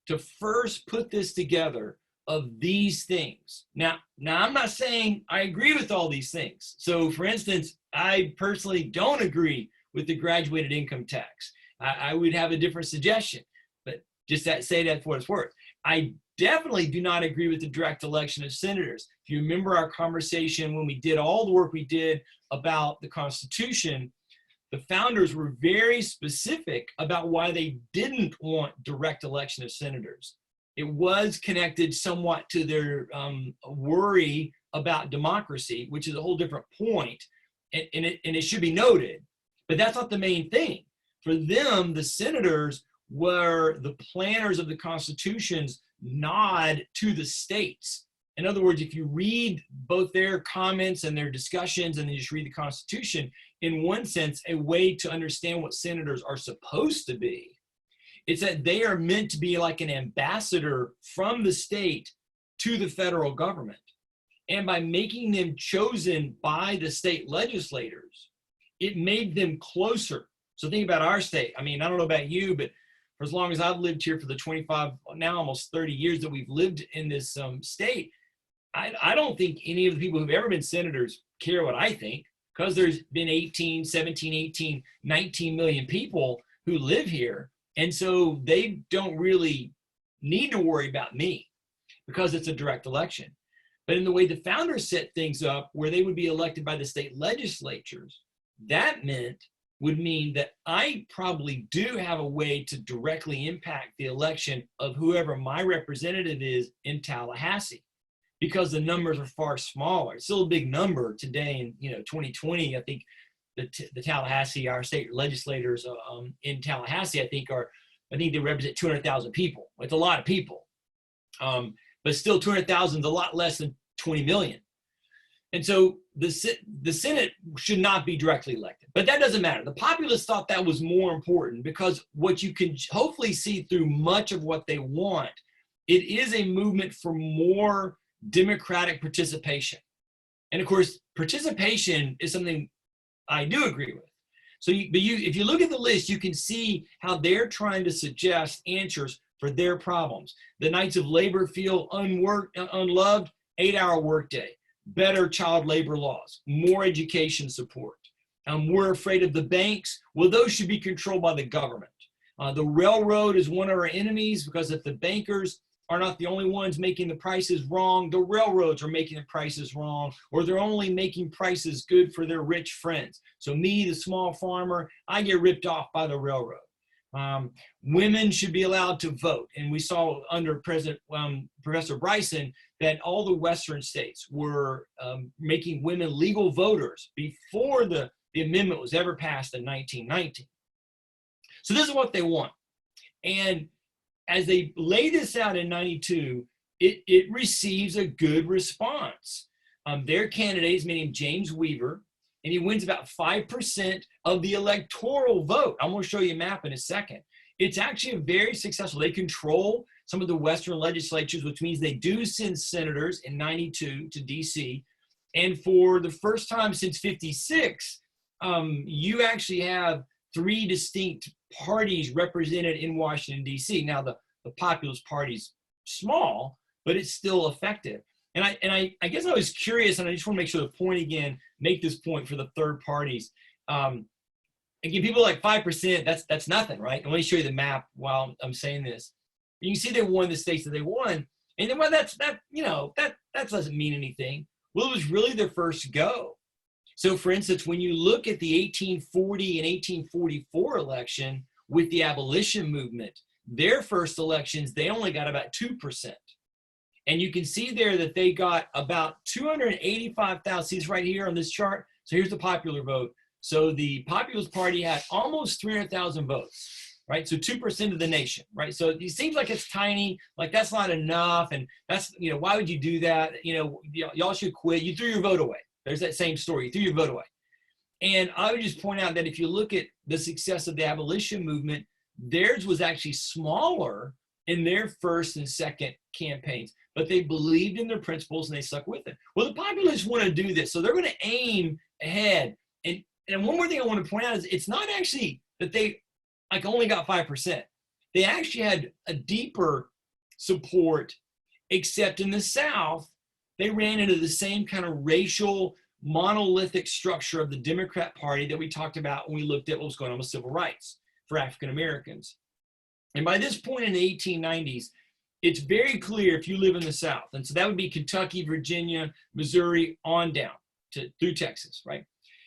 to first put this together of these things. Now I'm not saying I agree with all these things. So for instance, I personally don't agree with the graduated income tax. I would have a different suggestion, but just say that for what it's worth. I definitely do not agree with the direct election of senators. If you remember our conversation when we did all the work we did about the Constitution, the founders were very specific about why they didn't want direct election of senators. It was connected somewhat to their worry about democracy, which is a whole different point, and it should be noted. But that's not the main thing. For them, the senators were the planners of the Constitution's nod to the states. In other words, if you read both their comments and their discussions and then you just read the Constitution, in one sense, a way to understand what senators are supposed to be, it's that they are meant to be like an ambassador from the state to the federal government. And by making them chosen by the state legislators, it made them closer. So think about our state. I mean, I don't know about you, but for as long as I've lived here, for the 25, now almost 30 years that we've lived in this state, I don't think any of the people who've ever been senators care what I think, because there's been 18, 17, 18, 19 million people who live here. And so they don't really need to worry about me because it's a direct election. But in the way the founders set things up, where they would be elected by the state legislatures, that would mean that I probably do have a way to directly impact the election of whoever my representative is in Tallahassee, because the numbers are far smaller. It's still a big number today in 2020. I think the Tallahassee, our state legislators in Tallahassee, I think they represent 200,000 people. It's a lot of people, but still 200,000 is a lot less than 20 million. And so the Senate should not be directly elected, but that doesn't matter. The Populists thought that was more important, because what you can hopefully see through much of what they want, it is a movement for more democratic participation. And of course, participation is something I do agree with. So if you look at the list, you can see how they're trying to suggest answers for their problems. The Knights of Labor feel unloved, 8-hour workday, better child labor laws, more education support. We're afraid of the banks. Well, those should be controlled by the government. The railroad is one of our enemies, because if the bankers are not the only ones making the prices wrong, the railroads are making the prices wrong, or they're only making prices good for their rich friends. So me, the small farmer, I get ripped off by the railroad. Women should be allowed to vote. And we saw under Professor Bryson that all the Western states were making women legal voters before the amendment was ever passed in 1919. So this is what they want. And as they lay this out in 92, it receives a good response. Their candidate is named James Weaver, and he wins about 5% of the electoral vote. I'm going to show you a map in a second. It's actually very successful. They control some of the Western legislatures, which means they do send senators in 92 to DC. And for the first time since 56, you actually have 3 distinct parties represented in Washington, D.C. Now, the Populist Party's small, but it's still effective. And I guess I was curious, and I just want to make sure the point again, make this point for the third parties. Again, people are like 5%, that's nothing, right? And let me show you the map while I'm saying this. You can see they won the states that they won, and then, well, that doesn't mean anything. Well, it was really their first go. So for instance, when you look at the 1840 and 1844 election with the abolition movement, their first elections, they only got about 2%. And you can see there that they got about 285,000 seats right here on this chart. So here's the popular vote. So the Populist Party had almost 300,000 votes, right? So 2% of the nation, right? So it seems like it's tiny, like that's not enough. And that's, why would you do that? Y'all should quit. You threw your vote away. There's that same story. You threw your vote away. And I would just point out that if you look at the success of the abolition movement, theirs was actually smaller in their first and second campaigns, but they believed in their principles and they stuck with it. Well, the populists want to do this, so they're going to aim ahead. And one more thing I want to point out is it's not actually that they only got 5%. They actually had a deeper support, except in the South, they ran into the same kind of racial monolithic structure of the Democrat Party that we talked about when we looked at what was going on with civil rights for African Americans. And by this point in the 1890s, it's very clear if you live in the South, and so that would be Kentucky, Virginia, Missouri, on down through Texas, right?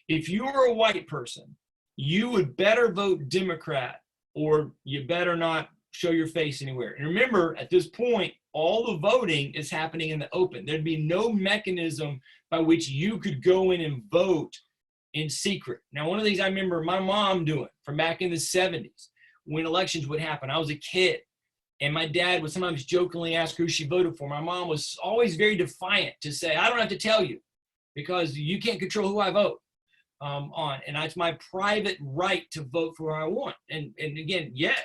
If you were a white person, you would better vote Democrat or you better not show your face anywhere. And remember, at this point, all the voting is happening in the open. There'd be no mechanism by which you could go in and vote in secret. Now, one of the things I remember my mom doing from back in the 70s when elections would happen, I was a kid, and my dad would sometimes jokingly ask who she voted for. My mom was always very defiant to say, I don't have to tell you because you can't control who I vote on. And it's my private right to vote for who I want. And again, yeah,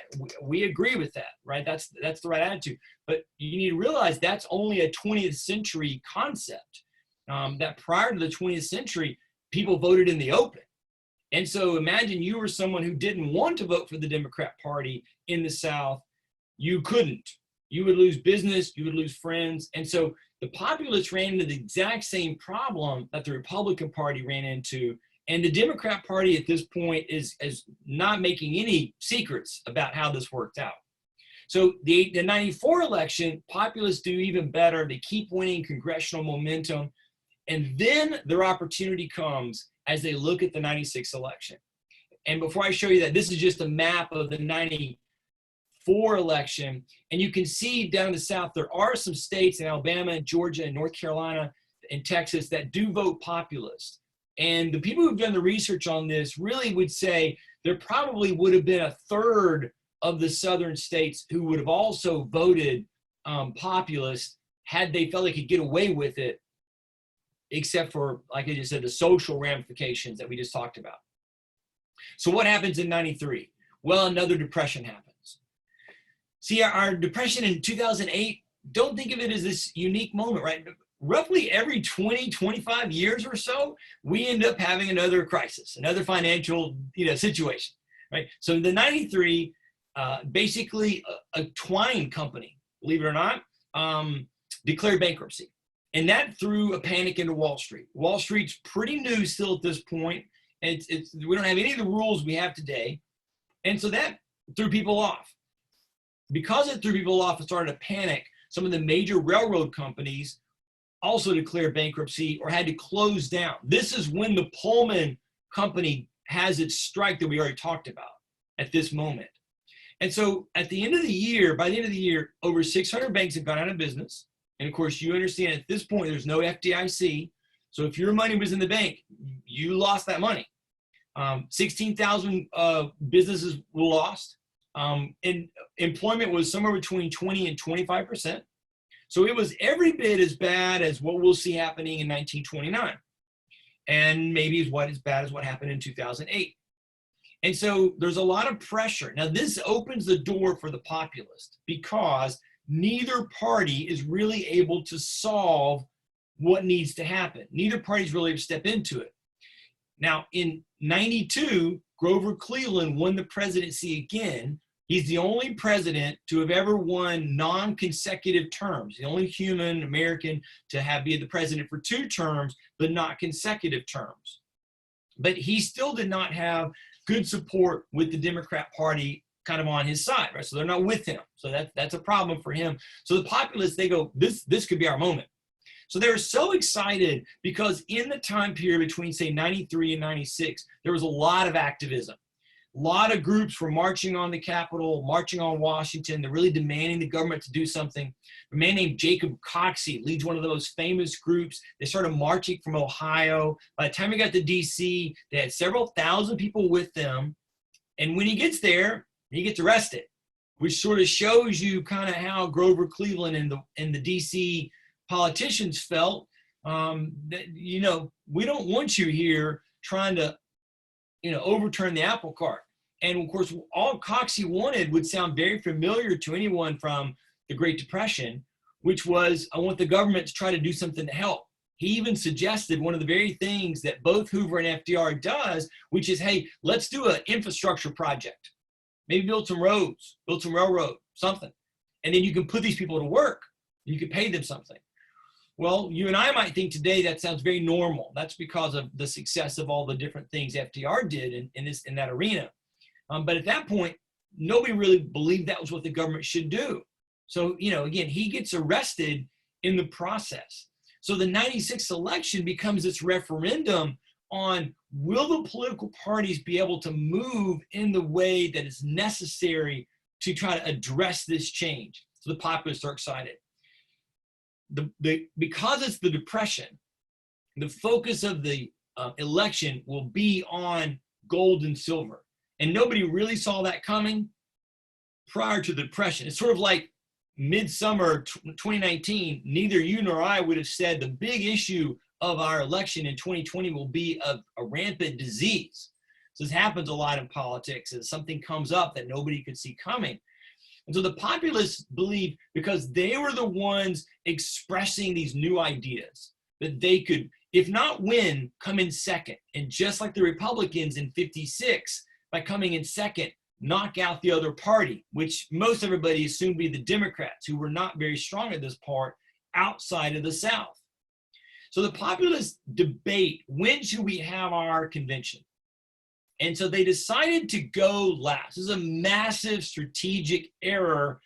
we agree with that, right? That's the right attitude. But you need to realize that's only a 20th century concept. That prior to the 20th century, people voted in the open. And so imagine you were someone who didn't want to vote for the Democrat Party in the South. You couldn't. You would lose business, you would lose friends. And so the populists ran into the exact same problem that the Republican Party ran into. And the Democrat Party at this point is not making any secrets about how this worked out. So the 94 election, populists do even better. They keep winning congressional momentum. And then their opportunity comes as they look at the 96 election. And before I show you that, this is just a map of the 94 election. And you can see down in the South, there are some states in Alabama and Georgia and North Carolina and Texas that do vote populist. And the people who've done the research on this really would say there probably would have been a third of the southern states who would have also voted populist had they felt they could get away with it, except for, like I just said, the social ramifications that we just talked about. So what happens in 93? Well, another depression happens. See, our depression in 2008, don't think of it as this unique moment, right? Roughly every 20, 25 years or so, we end up having another crisis, another financial situation, right? So in the 93, basically a twine company, believe it or not, declared bankruptcy. And that threw a panic into Wall Street. Wall Street's pretty new still at this point. And we don't have any of the rules we have today. And so that threw people off. Because it threw people off and started a panic, some of the major railroad companies also declared bankruptcy or had to close down. This is when the Pullman company has its strike that we already talked about at this moment. And so at the end of the year, by the end of the year, over 600 banks have gone out of business. And of course, you understand at this point, there's no FDIC. So if your money was in the bank, you lost that money. 16,000 businesses were lost. And employment was somewhere between 20 and 25%. So it was every bit as bad as what we'll see happening in 1929. And maybe as bad as what happened in 2008. And so there's a lot of pressure. Now this opens the door for the populists because neither party is really able to solve what needs to happen. Neither party is really able to step into it. Now in 92, Grover Cleveland won the presidency again. He's the only president to have ever won non-consecutive terms, the only human American to have been the president for 2 terms, but not consecutive terms. But he still did not have good support with the Democrat Party kind of on his side, right? So they're not with him. So that's a problem for him. So the populists, they go, this could be our moment. So they were so excited because in the time period between, say, 93 and 96, there was a lot of activism. A lot of groups were marching on the Capitol, marching on Washington. They're really demanding the government to do something. A man named Jacob Coxey leads one of the most famous groups. They started marching from Ohio. By the time he got to DC, they had several thousand people with them. And when he gets there, he gets arrested, which sort of shows you kind of how Grover Cleveland and the DC politicians felt. That, you know, we don't want you here trying to, you know, overturn the apple cart. And of course, all Coxey wanted would sound very familiar to anyone from the Great Depression, which was, I want the government to try to do something to help. He even suggested one of the very things that both Hoover and FDR does, which is, hey, let's do an infrastructure project. Maybe build some roads, build some railroad, something. And then you can put these people to work. You can pay them something. Well, you and I might think today that sounds very normal. That's because of the success of all the different things FDR did in that arena. But at that point, nobody really believed that was what the government should do. So, you know, again, he gets arrested in the process. So the 96 election becomes this referendum on, will the political parties be able to move in the way that is necessary to try to address this change? So the populists are excited. Because it's the Depression, the focus of the election will be on gold and silver. And nobody really saw that coming prior to the Depression. It's sort of like midsummer 2019, neither you nor I would have said the big issue of our election in 2020 will be a rampant disease. So this happens a lot in politics, as something comes up that nobody could see coming. And so the populists believe, because they were the ones expressing these new ideas, that they could, if not win, come in second. And just like the Republicans in 56, by coming in second, knock out the other party, which most everybody assumed to be the Democrats, who were not very strong at this part outside of the South. So the populist debate, when should we have our convention? And so they decided to go last. This is a massive strategic error,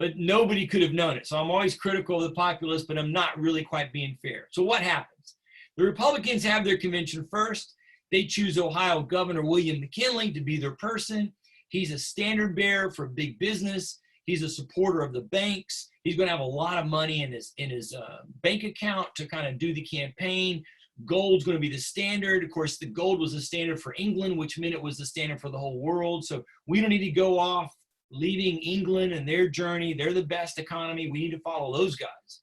but nobody could have known it. So I'm always critical of the populists, but I'm not really quite being fair. So what happens? The Republicans have their convention first. They choose Ohio Governor William McKinley to be their person. He's a standard bearer for big business. He's a supporter of the banks. He's going to have a lot of money in his bank account to kind of do the campaign. Gold's going to be the standard. Of course, the gold was the standard for England, which meant it was the standard for the whole world. So we don't need to go off leaving England and their journey. They're the best economy. We need to follow those guys.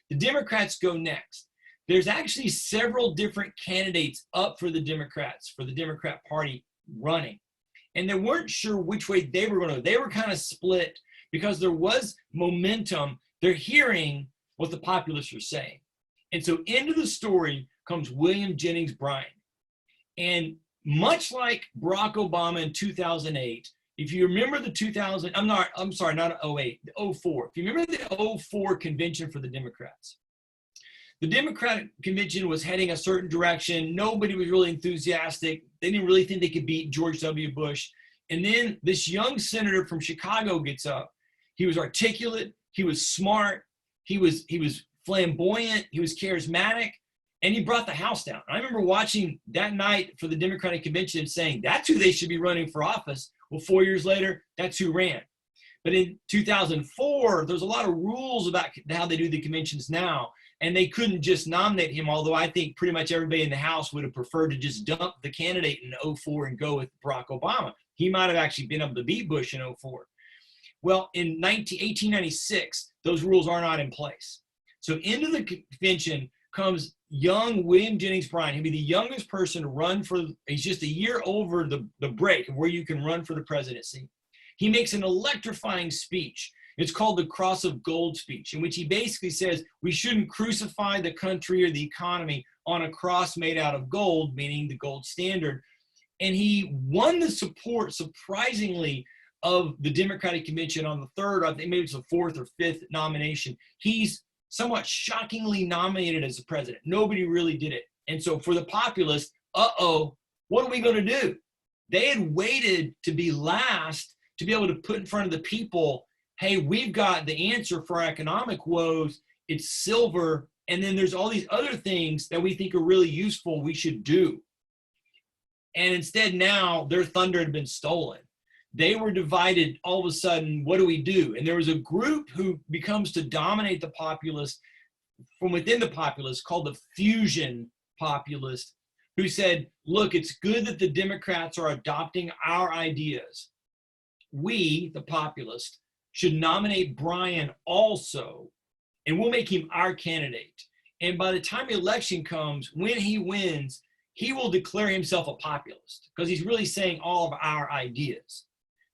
The Democrats go next. There's actually several different candidates up for the Democrats, for the Democrat Party running. And they weren't sure which way they were going to. They were kind of split because there was momentum. They're hearing what the populists are saying. And so into the story comes William Jennings Bryan. And much like Barack Obama in 2008, if you remember the 2000, I'm sorry, not 08, the 04. If you remember the 04 convention for the Democrats, the Democratic convention was heading a certain direction. Nobody was really enthusiastic. They didn't really think they could beat George W. Bush. And then this young senator from Chicago gets up. He was articulate. He was smart. He was flamboyant. He was charismatic. And he brought the house down. I remember watching that night for the Democratic convention and saying, that's who they should be running for office. Well, 4 years later, that's who ran. But in 2004, there's a lot of rules about how they do the conventions now. And they couldn't just nominate him, although I think pretty much everybody in the House would have preferred to just dump the candidate in 04 and go with Barack Obama. He might have actually been able to beat Bush in 04. Well, in 1896, those rules are not in place. So into the convention comes young William Jennings Bryan. He'll be the youngest person to run for, he's just a year over the break of where you can run for the presidency. He makes an electrifying speech. It's called the Cross of Gold speech, in which he basically says we shouldn't crucify the country or the economy on a cross made out of gold, meaning the gold standard. And he won the support, surprisingly, of the Democratic convention on the third, I think maybe it's the fourth or fifth nomination. He's somewhat shockingly nominated as the president. Nobody really did it. And so for the populists, what are we going to do? They had waited to be last to be able to put in front of the people, hey, we've got the answer for our economic woes. It's silver And then there's all these other things that we think are really useful we should do. And instead now their thunder had been stolen. They were divided all of a sudden. What do we do? And there was a group who becomes to dominate the populace from within the populace called the fusion populist, who said, look, it's good that the Democrats are adopting our ideas. We, the populist, should nominate Bryan also, and we'll make him our candidate. And by the time the election comes, when he wins, he will declare himself a populist because he's really saying all of our ideas.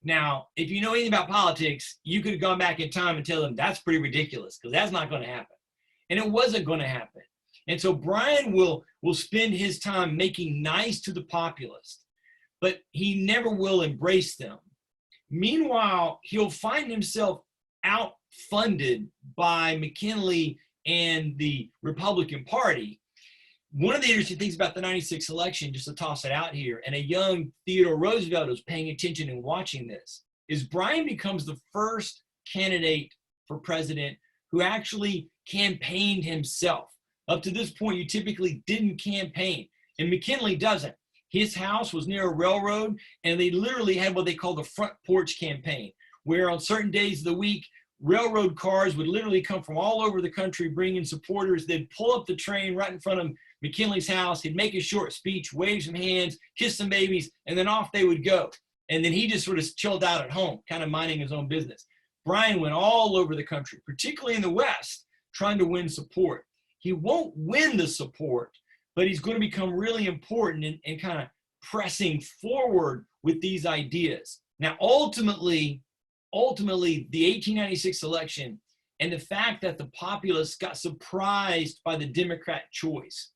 Now, if you know anything about politics, you could have gone back in time and tell them that's pretty ridiculous because that's not going to happen. And it wasn't going to happen. And so Bryan will spend his time making nice to the populist, but he never will embrace them. Meanwhile, he'll find himself outfunded by McKinley and the Republican Party. One of the interesting things about the 96 election, just to toss it out here, and a young Theodore Roosevelt was paying attention and watching this, is Bryan becomes the first candidate for president who actually campaigned himself. Up to this point, you typically didn't campaign, and McKinley doesn't. His house was near a railroad, and they literally had what they call the front porch campaign, where on certain days of the week, railroad cars would literally come from all over the country bringing supporters. They'd pull up the train right in front of McKinley's house. He'd make a short speech, wave some hands, kiss some babies, and then off they would go. And then he just sort of chilled out at home, kind of minding his own business. Bryan went all over the country, particularly in the West, trying to win support. He won't win the support, but he's going to become really important and kind of pressing forward with these ideas. Now, ultimately, the 1896 election and the fact that the populists got surprised by the Democrat choice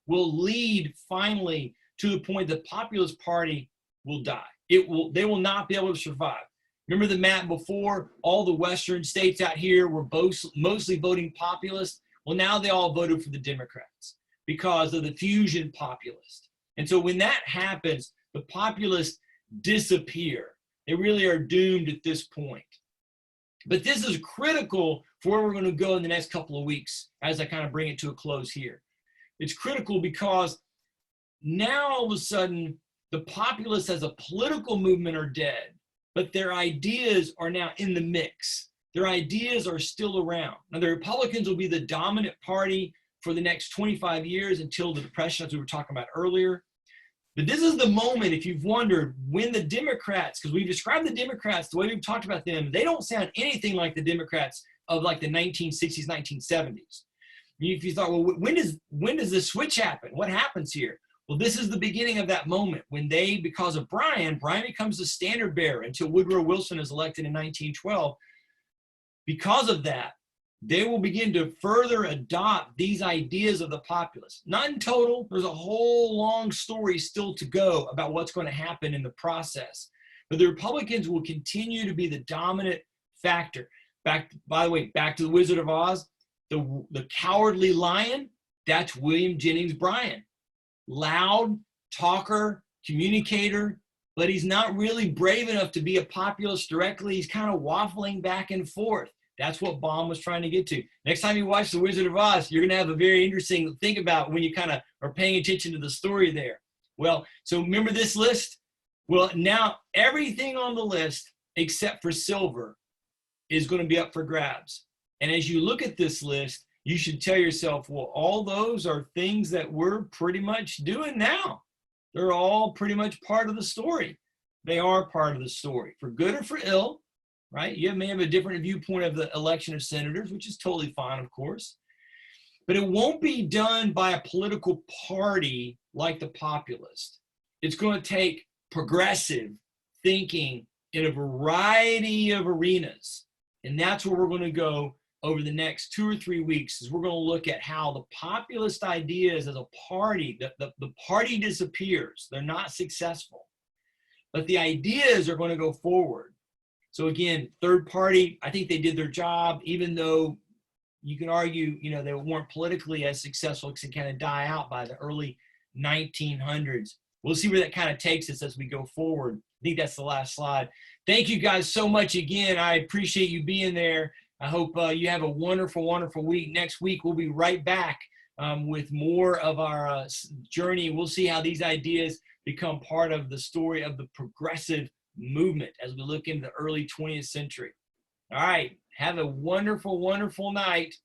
will lead finally to the point the Populist Party will die. They will not be able to survive. Remember the map before? All the Western states out here were mostly voting populist. Well, now they all voted for the Democrats because of the fusion populist. And so when that happens, the populists disappear. They really are doomed at this point. But this is critical for where we're going to go in the next couple of weeks as I kind of bring it to a close here. It's critical because now all of a sudden the populists as a political movement are dead, but their ideas are now in the mix. Their ideas are still around. Now the Republicans will be the dominant party for the next 25 years until the Depression, as we were talking about earlier. But this is the moment, if you've wondered, when the Democrats, because we've described the Democrats, the way we've talked about them, they don't sound anything like the Democrats of like the 1960s, 1970s. If you thought, well, when does the switch happen? What happens here? Well, this is the beginning of that moment when they, because of Bryan becomes the standard bearer until Woodrow Wilson is elected in 1912. Because of that, they will begin to further adopt these ideas of the populists. Not in total. There's a whole long story still to go about what's going to happen in the process. But the Republicans will continue to be the dominant factor. By the way, back to the Wizard of Oz, the cowardly lion, that's William Jennings Bryan. Loud, talker, communicator, but he's not really brave enough to be a populist directly. He's kind of waffling back and forth. That's what Baum was trying to get to. Next time you watch The Wizard of Oz, you're going to have a very interesting think about when you kind of are paying attention to the story there. Well, so remember this list? Well, now everything on the list except for silver is going to be up for grabs. And as you look at this list, you should tell yourself, well, all those are things that we're pretty much doing now. They're all pretty much part of the story. They are part of the story, for good or for ill, right? You may have a different viewpoint of the election of senators, which is totally fine, of course. But it won't be done by a political party like the populist. It's going to take progressive thinking in a variety of arenas. And that's where we're going to go over the next 2 or 3 weeks, is we're going to look at how the populist ideas as a party, the party disappears. They're not successful. But the ideas are going to go forward. So again, third party, I think they did their job, even though you can argue, they weren't politically as successful because it kind of die out by the early 1900s. We'll see where that kind of takes us as we go forward. I think that's the last slide. Thank you guys so much again. I appreciate you being there. I hope you have a wonderful, wonderful week. Next week, we'll be right back with more of our journey. We'll see how these ideas become part of the story of the progressive movement as we look into the early 20th century. All right. Have a wonderful, wonderful night.